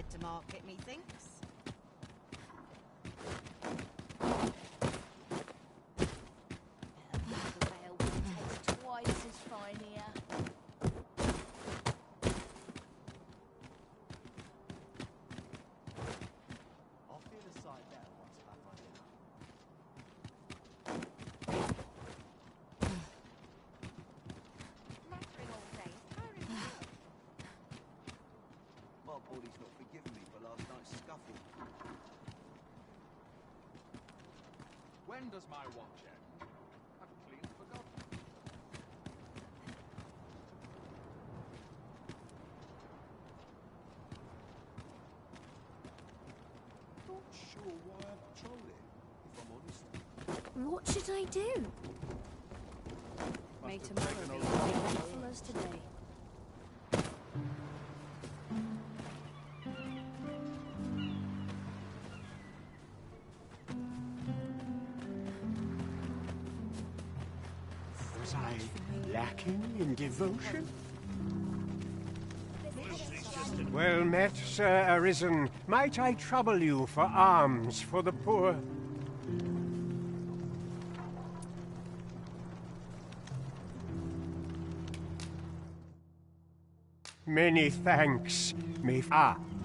head to market, methinks. The ale will taste twice as fine here. I'll feel a sight better once I've had my dinner. Nattering all day is tiring me. My body's not forgiven me for last night's scuffle. When does my watch end? I've clean forgotten. Not sure why I patrol it, if I'm honest. What should I do? May tomorrow be as eventful as today. Was I lacking in devotion? Well met, Sir Arisen. Might I trouble you for alms for the poor? Many thanks.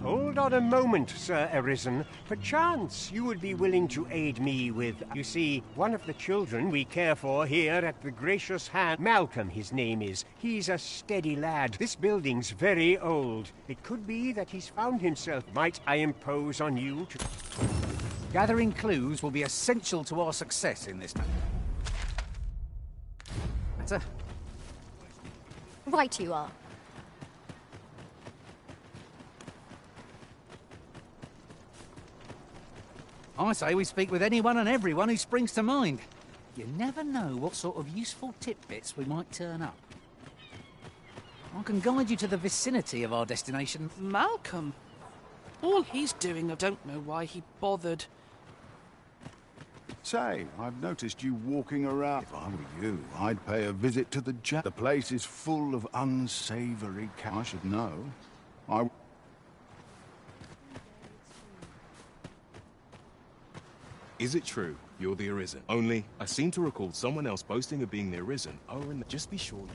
Hold on a moment, Sir Arisen. Perchance you would be willing to aid me with... You see, one of the children we care for here at the Gracious Hand... Malcolm, his name is. He's a steady lad. This building's very old. It could be that he's found himself. Might I impose on you to... Gathering clues will be essential to our success in this matter. Right you are. I say we speak with anyone and everyone who springs to mind. You never know what sort of useful tidbits we might turn up. I can guide you to the vicinity of our destination. Malcolm? All he's doing, I don't know why he bothered. Say, I've noticed you walking around. If I were you, I'd pay a visit to the jail. The place is full of unsavory I should know. Is it true you're the Arisen? Only, I seem to recall someone else boasting of being the Arisen. Oh, and just be sure.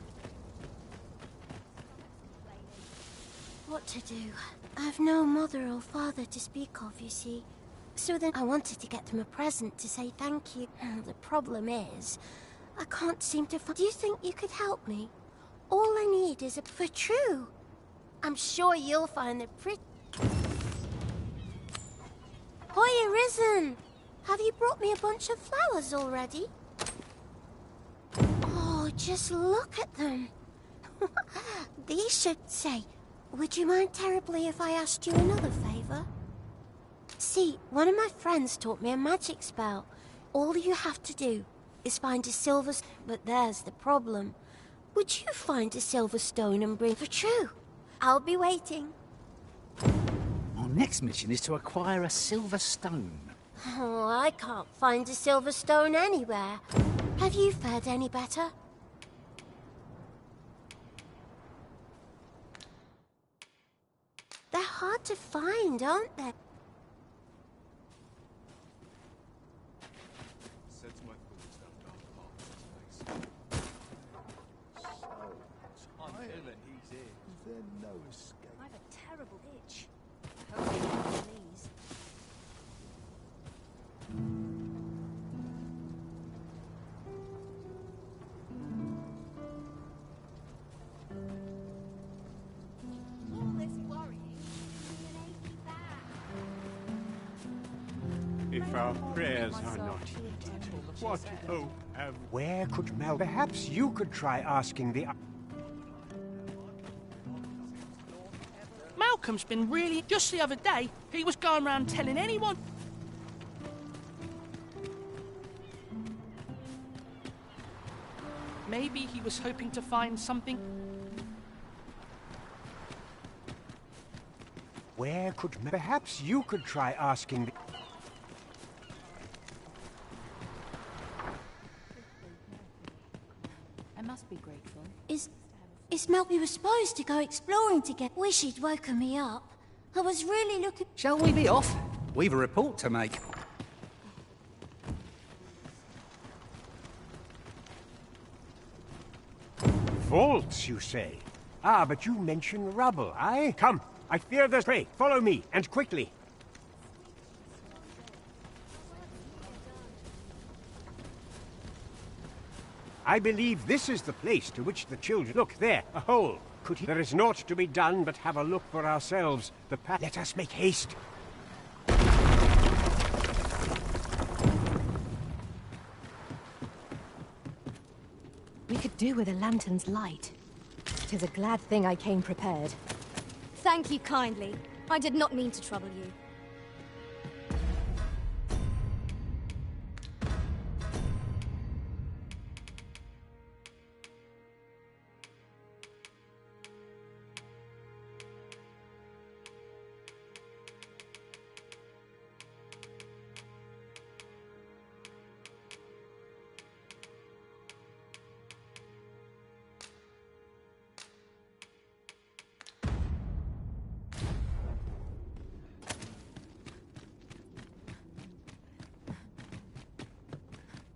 What to do? I've no mother or father to speak of, you see. So then I wanted to get them a present to say thank you. The problem is, I can't seem to find... Do you think you could help me? All I need is a... For true. I'm sure you'll find the pretty... Hoi, Arisen! Have you brought me a bunch of flowers already? Oh, just look at them. These should say, would you mind terribly if I asked you another favor? See, one of my friends taught me a magic spell. All you have to do is find a silver... But there's the problem. Would you find a silver stone and bring... For true. I'll be waiting. Our next mission is to acquire a silver stone. Oh, I can't find a silver stone anywhere. Have you fared any better? They're hard to find, aren't they? Sets my thoughts down dark paths. So tired when he's here. Is there no escape? I have a terrible itch. I hope you don't sneeze. All this worrying. If our prayers are not heeded, what hope have... Where could Mal... Perhaps you could try asking the... Malcolm's been really... Just the other day, he was going around telling anyone... Maybe he was hoping to find something... Where could... Perhaps you could try asking the... I must be grateful. Is Mel... We were supposed to go exploring together. Wish he'd woken me up. I was really looking... Shall we be off? We've a report to make. Vaults, you say? Ah, but you mention rubble, aye? Come, I fear there's prey. Follow me, and quickly. I believe this is the place to which the children... Look, there, a hole. There is naught to be done but have a look for ourselves. The path... Let us make haste. We could do with a lantern's light. 'Tis a glad thing I came prepared. Thank you kindly. I did not mean to trouble you.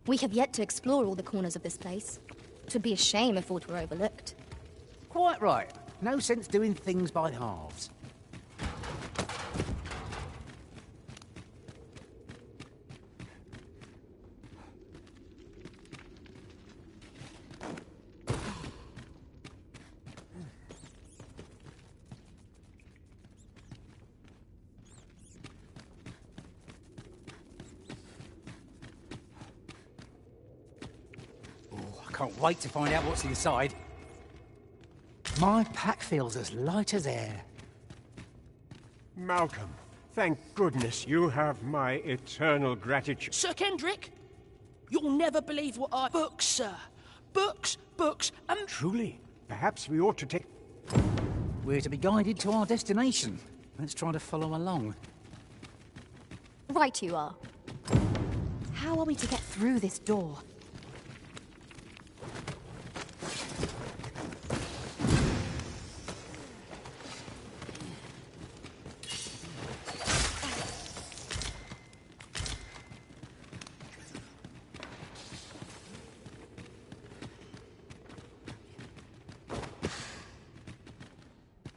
We have yet to explore all the corners of this place. 'Twould be a shame if aught were overlooked. Quite right. No sense doing things by halves. Can't wait to find out what's inside. My pack feels as light as air. Malcolm, thank goodness you have my eternal gratitude. Sir Kendrick, you'll never believe what I... Books, sir. Books, books, and... Truly, perhaps we ought to take... We're to be guided to our destination. Let's try to follow along. Right you are. How are we to get through this door?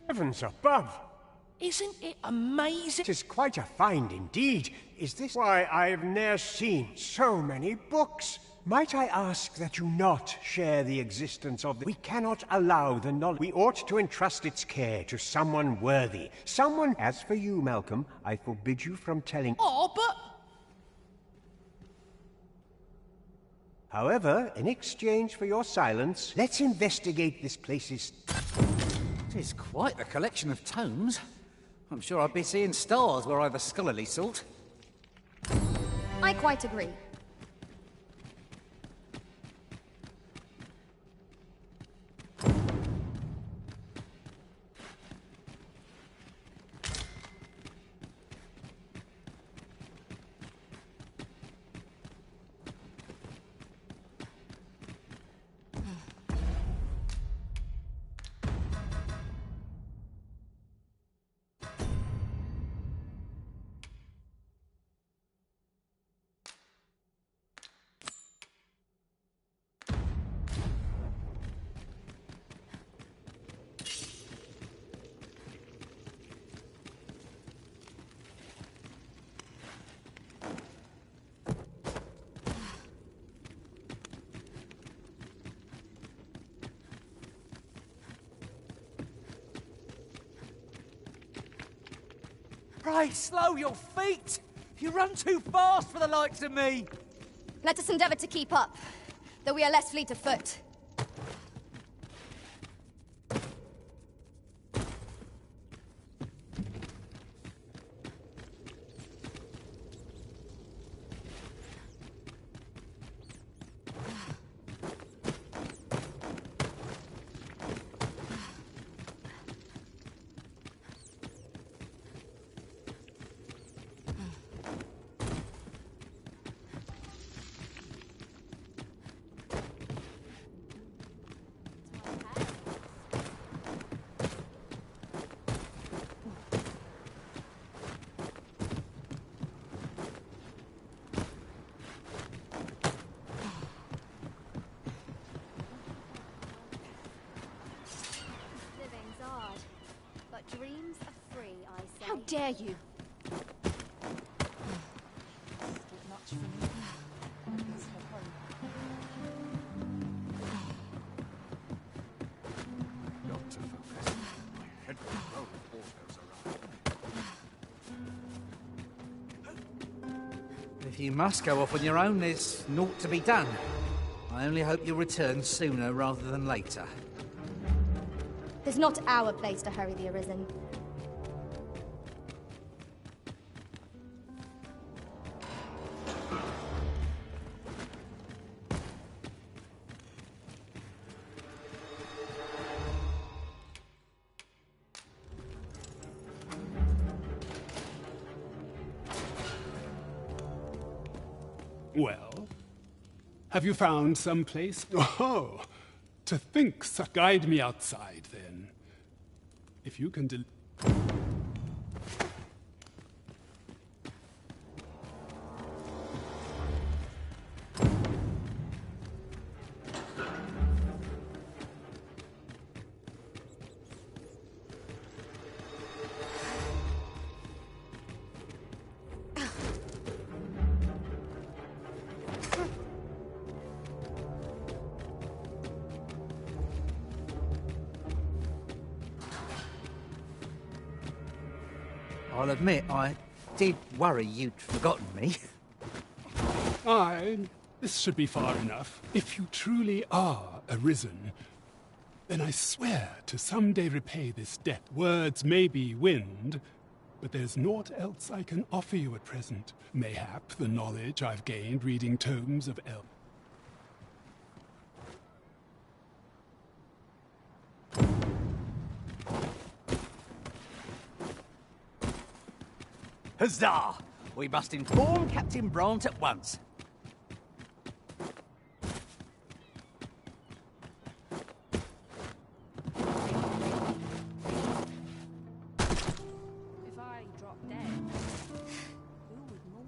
Heavens above! Isn't it amazing? It is quite a find indeed. Is this why I've ne'er seen so many books? Might I ask that you not share the existence of the... We cannot allow the knowledge... We ought to entrust its care to someone worthy. Someone... As for you, Malcolm, I forbid you from telling... Oh, but... However, in exchange for your silence, let's investigate this place's... It is quite the collection of tomes. I'm sure I'd be seeing stars were I the scholarly sort. I quite agree. Pray, slow your feet! You run too fast for the likes of me! Let us endeavour to keep up, though we are less fleet of foot. Dreams are free, I say. How dare you? Much for me. Let's head home. Doctor Professor, my head will blow if Orpheus arrives. If you must go off on your own, there's naught to be done. I only hope you'll return sooner rather than later. It's not our place to hurry the Arisen. Well, have you found some place? Oh, to think so. Guide me outside, then. If you can I'll admit, I did worry you'd forgotten me. Aye, this should be far enough. If you truly are Arisen, then I swear to someday repay this debt. Words may be wind, but there's naught else I can offer you at present. Mayhap the knowledge I've gained reading tomes of elf. Huzzah! We must inform Captain Brant at once. If I drop dead, who would mourn?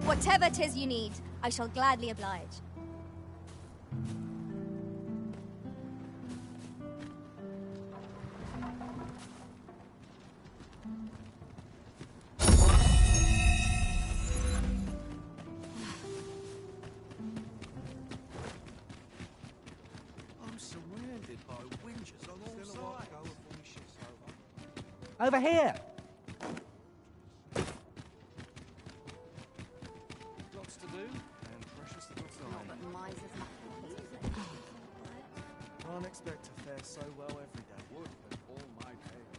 Whatever 'tis you need, I shall gladly oblige. I'm surrounded by winches on all sides. Over here! Lots to do, and precious little time. But misers Can't expect to fare so well every day. Would with all my days.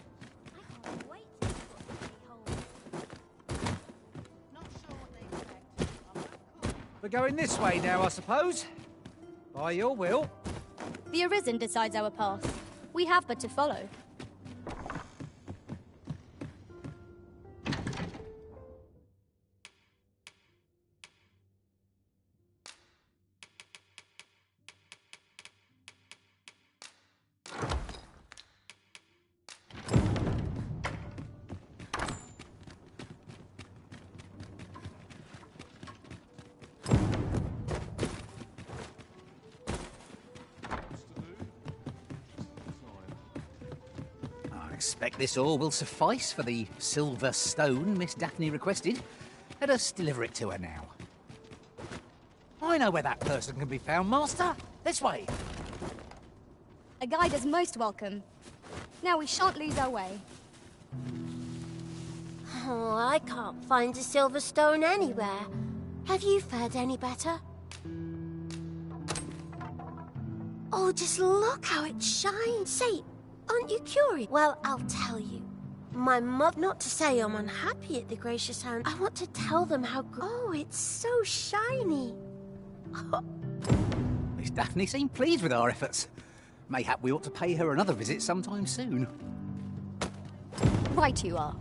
I can't wait to see what the holds. Not sure what they expect. I won't call. We're going this way now, I suppose. By your will. The Arisen decides our path. We have but to follow. I expect this all will suffice for the silver stone Miss Daphne requested. Let us deliver it to her now. I know where that person can be found, Master. This way. A guide is most welcome. Now we shan't lose our way. Oh, I can't find a silver stone anywhere. Have you fared any better? Oh, just look how it shines. Say, aren't you curious? Well, I'll tell you. My mother, not to say I'm unhappy at the Gracious Hand, I want to tell them how... Oh, it's so shiny. Miss Daphne seemed pleased with our efforts. Mayhap we ought to pay her another visit sometime soon. Right you are.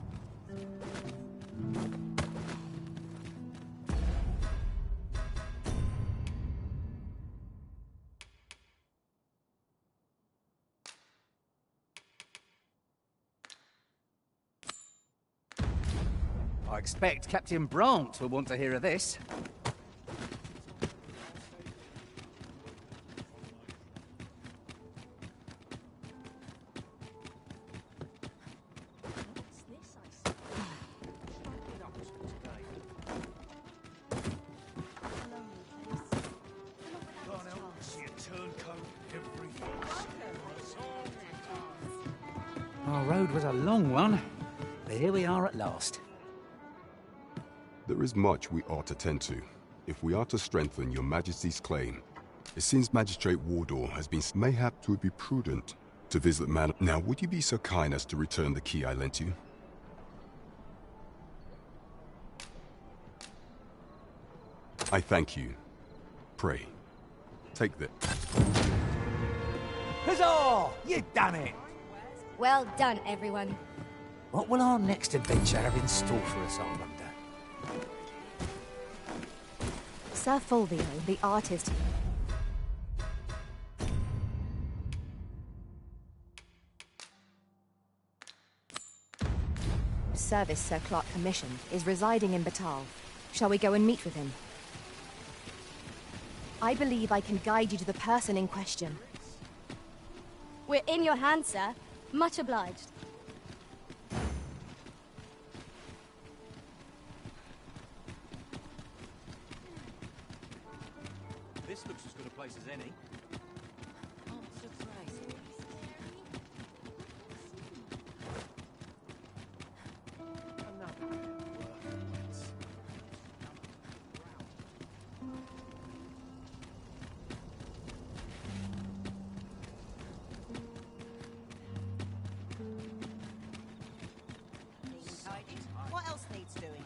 I expect Captain Brant will want to hear of this. Our road was a long one, but here we are at last. There is much we ought to tend to, if we are to strengthen your Majesty's claim. It seems Magistrate Wardor has been... Mayhap 'twould be prudent to visit Manor... Now, would you be so kind as to return the key I lent you? I thank you. Pray, take this. Huzzah! You've done it! Well done, everyone. What will our next adventure have in store for us, I wonder? Sir Fulvio, the artist... Service Sir Clark commissioned is residing in Batal. Shall we go and meet with him? I believe I can guide you to the person in question. We're in your hands, sir. Much obliged. This looks as good a place as any. What else needs doing?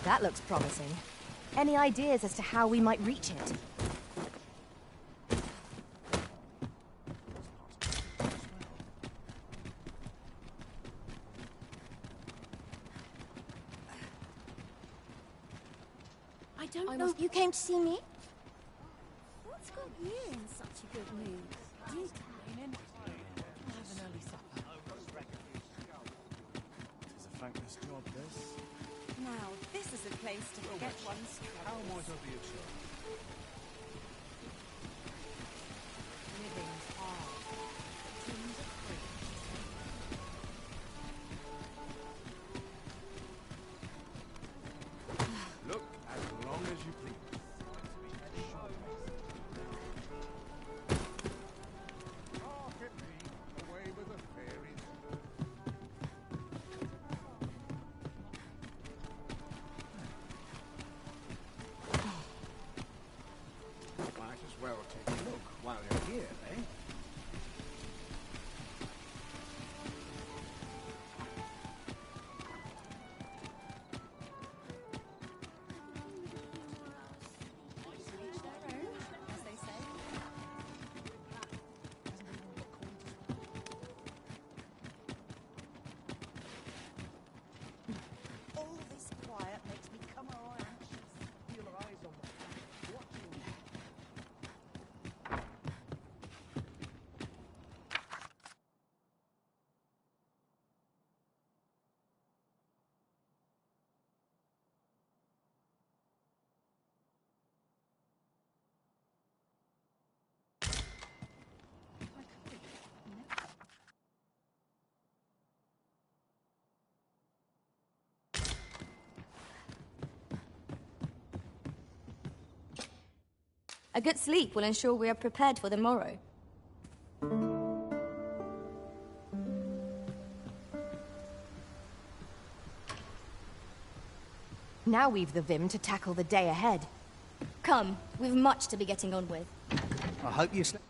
That looks promising. Any ideas as to how we might reach it? I don't know. You came to see me? What's got you in such a good mood? You came have an early supper. It's a thankless job, this. Now, this is a place to forget one's How troubles. might I be of service? Living's hard. Tins of fruit. Look, as long as you please. Hark at me, away with the fairies. Might as well take a look while you're here, eh? As they say. All this quiet makes me come all anxious. Feel her eyes on me. Watching you. A good sleep will ensure we are prepared for the morrow. Now we've the vim to tackle the day ahead. Come, we've much to be getting on with. I hope you slept.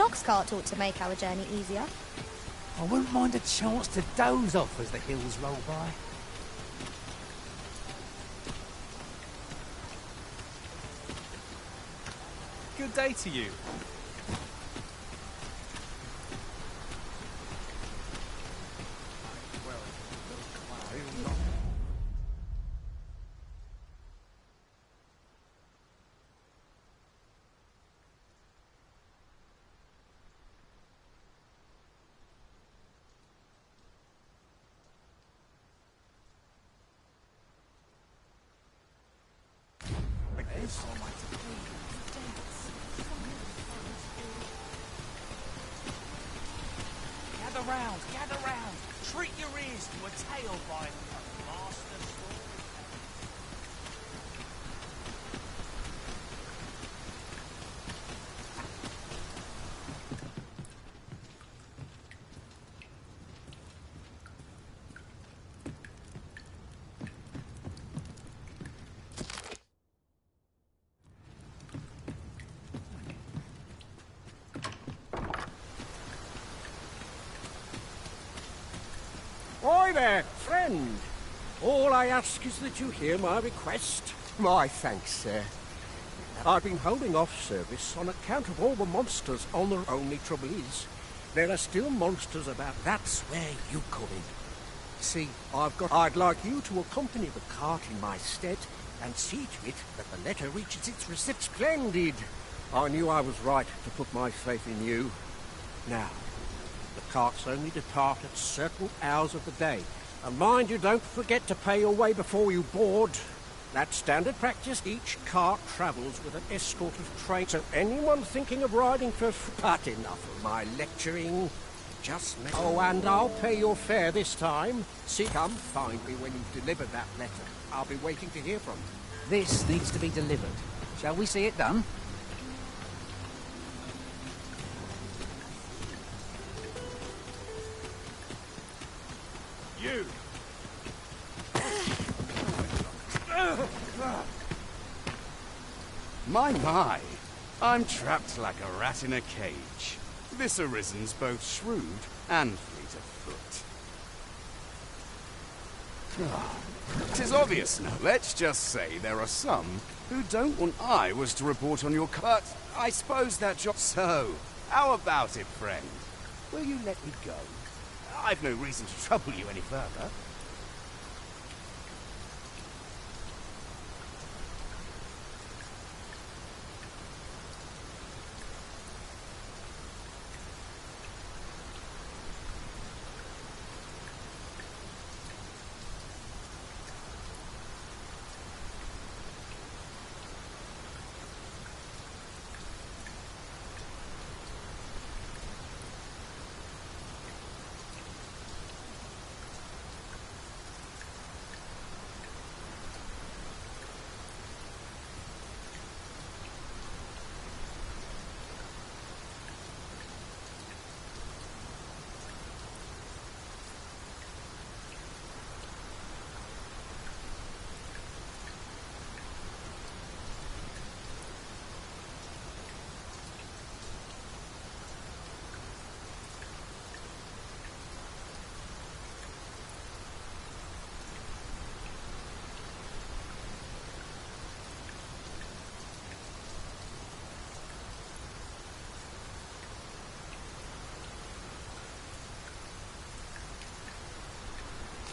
ox cart ought to make our journey easier. I wouldn't mind a chance to doze off as the hills roll by. Good day to you. Gather round. Treat your ears to a tale by a master storyteller. Oi there, friend. All I ask is that you hear my request. My thanks, sir. I've been holding off service on account of all the monsters on the... Only trouble is, there are still monsters about. That's where you come in. See, I'd like you to accompany the cart in my stead and see to it that the letter reaches its recipient. Splendid! I knew I was right to put my faith in you. Now, the carts only depart at certain hours of the day. And mind you, don't forget to pay your way before you board. That's standard practice. Each cart travels with an escort of train. So anyone thinking of riding for... But enough of my lecturing. Just... Oh, and I'll pay your fare this time. See, come find me when you've delivered that letter. I'll be waiting to hear from you. This needs to be delivered. Shall we see it done? You! My, I'm trapped like a rat in a cage. This Arisen's both shrewd and fleet of foot. 'Tis obvious now. Let's just say there are some who don't want I was to report on your cut. I suppose that job... So, how about it, friend? Will you let me go? I've no reason to trouble you any further.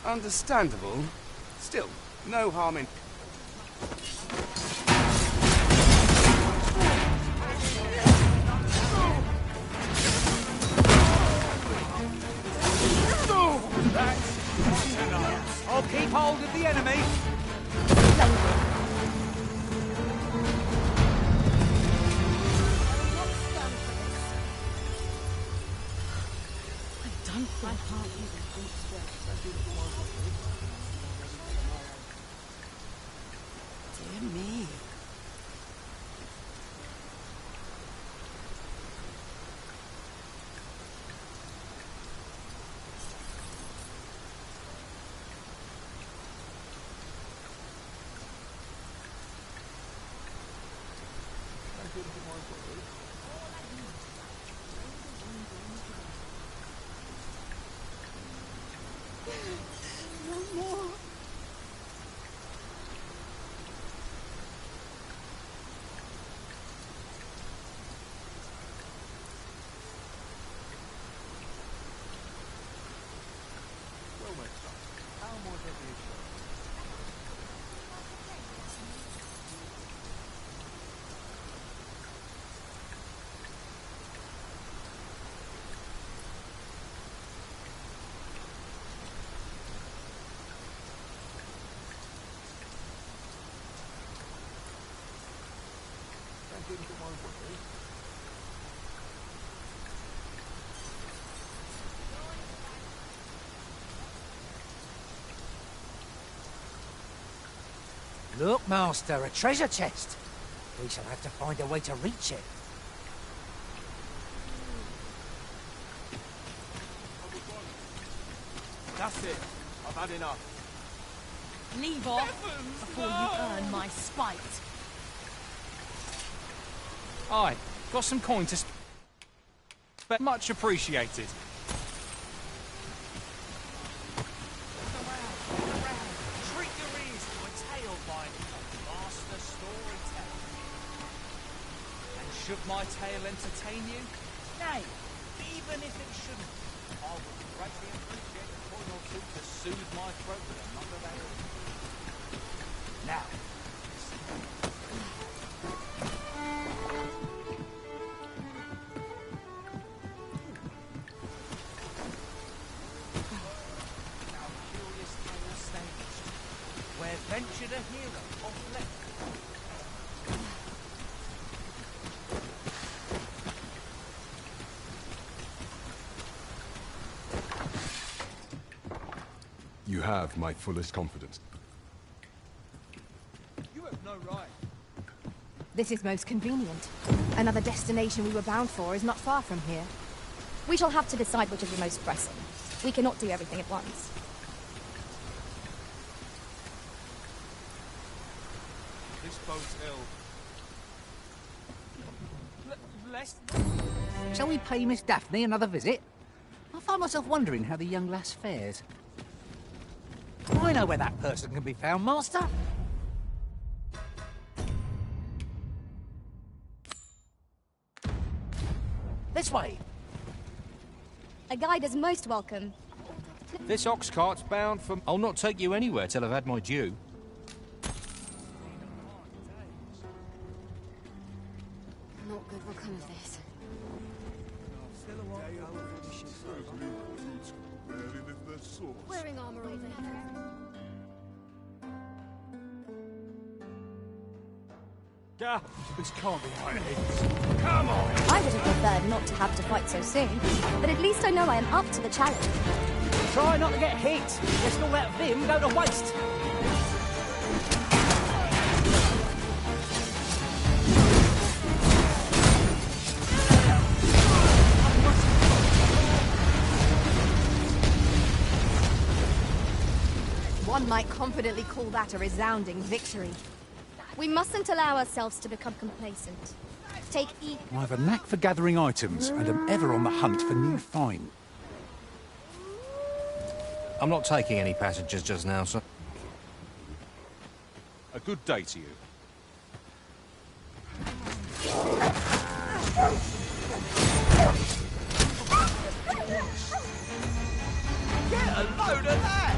Understandable. Still, no harm in... I'll keep hold of the enemy. Dear me. Look, Master, a treasure chest. We shall have to find a way to reach it. That's it. I've had enough. Leave off before you earn my spite. Aye, got some coin to but much appreciated. Treat your ears to a tale by master storyteller. And should my tale entertain you? Nay, even if it shouldn't, I would greatly appreciate a coin or two to soothe my throat with a mug of ale. Now, where ventured a hero of left. You have my fullest confidence. You have no right. This is most convenient. Another destination we were bound for is not far from here. We shall have to decide which is the most pressing. We cannot do everything at once. This bodes ill. Shall we pay Miss Daphne another visit? I find myself wondering how the young lass fares. I know where that person can be found, Master. This way. A guide is most welcome. This ox cart's bound for... I'll not take you anywhere till I've had my due. Not good will come of this. Wearing armor all day. Gah, this can't be how it is. Come on! I would have preferred not to have to fight so soon, but at least I know I am up to the challenge. Try not to get hit. Let's all that vim go to waste. One might confidently call that a resounding victory. We mustn't allow ourselves to become complacent. Take I have a knack for gathering items and am ever on the hunt for new find. I'm not taking any passengers just now, sir. A good day to you. Get a load of that!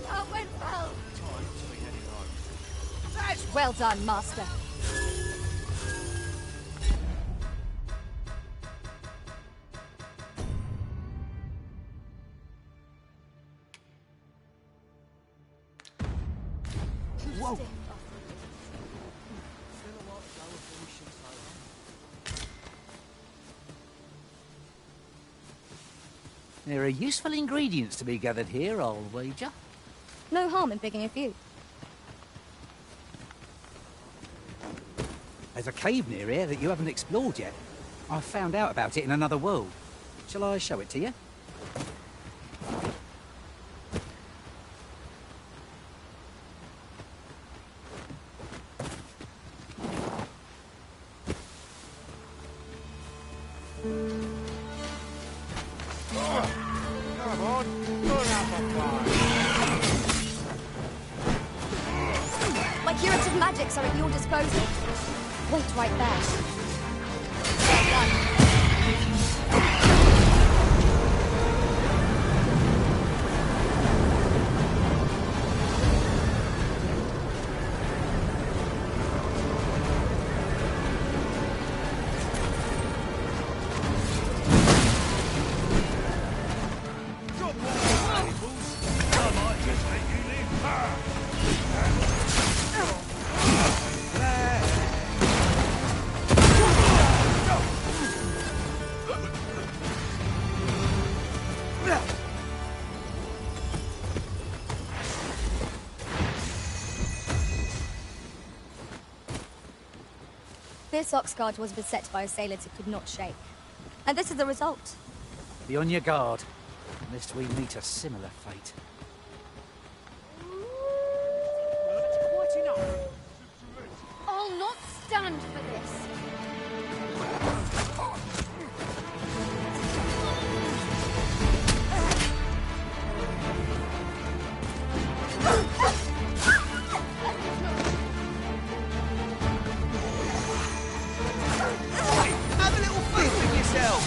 That went well. That's well done, Master. Whoa! There are useful ingredients to be gathered here, I'll wager. no harm in picking a few. There's a cave near here that you haven't explored yet. I found out about it in another world. Shall I show it to you? Come on, put up a fight. My curative magics are at your disposal. Wait right there. Well done. This oxguard was beset by assailants it could not shake. And this is the result. Be on your guard, lest we meet a similar fate. I'll not stand for this. Have a little faith in yourself!